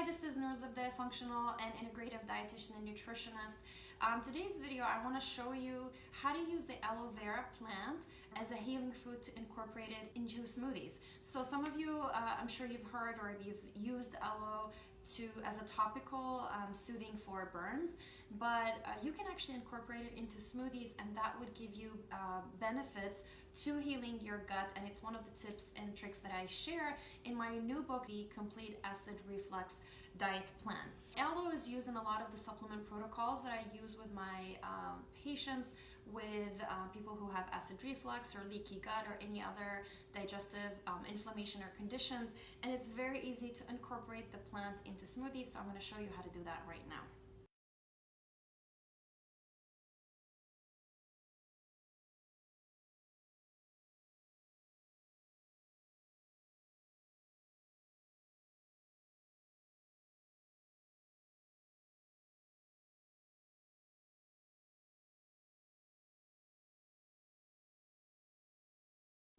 this is Nurzabde, functional and integrative dietitian and nutritionist. Today's video, I want to show you how to use the aloe vera plant as a healing food to incorporate it into smoothies. So some of you, I'm sure you've heard or you've used aloe as a topical soothing for burns, but you can actually incorporate it into smoothies, and that would give you benefits to healing your gut. And it's one of the tips and tricks that I share in my new book, The Complete Acid Reflux Diet Plan. Aloe is used in a lot of the supplement protocols that I use with my patients, with people who have acid reflux or leaky gut or any other digestive inflammation or conditions, and it's very easy to incorporate the plant into smoothies, so I'm going to show you how to do that right now.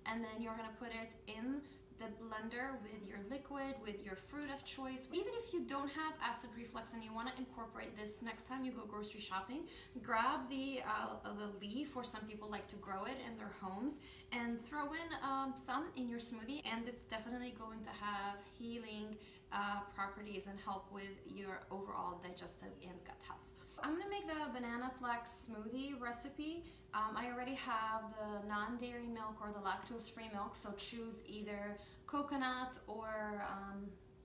And then you're going to put it in the blender with your liquid, with your fruit of choice. Even if you don't have acid reflux and you want to incorporate this next time you go grocery shopping, grab the leaf, or some people like to grow it in their homes, and throw in some in your smoothie, and it's definitely going to have healing properties and help with your overall digestive and gut health. I'm gonna make the banana flax smoothie recipe. I already have the non-dairy milk or the lactose-free milk, so choose either coconut or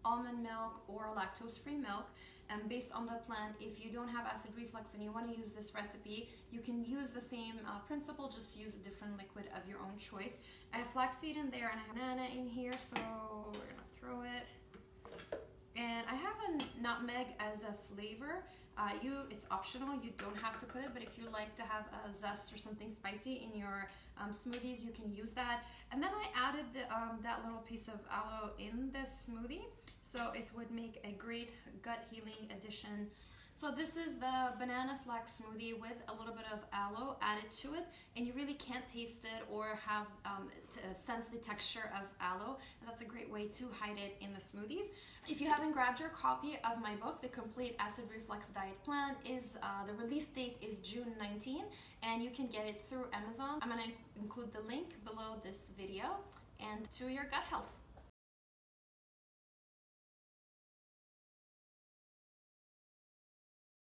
almond milk or lactose-free milk. And based on the plant, if you don't have acid reflux and you want to use this recipe, you can use the same principle, just use a different liquid of your own choice. I have flaxseed in there and I have banana in here, so we're gonna throw it. And I have a nutmeg as a flavor. It's optional, you don't have to put it, but if you like to have a zest or something spicy in your smoothies, you can use that. And then I added that little piece of aloe in this smoothie, so it would make a great gut healing addition. So this is the banana flax smoothie with a little bit of aloe added to it, and you really can't taste it or have sense the texture of aloe, and that's a great way to hide it in the smoothies. If you haven't grabbed your copy of my book, The Complete Acid Reflux Diet Plan, the release date is June 19, and you can get it through Amazon. I'm going to include the link below this video, and to your gut health.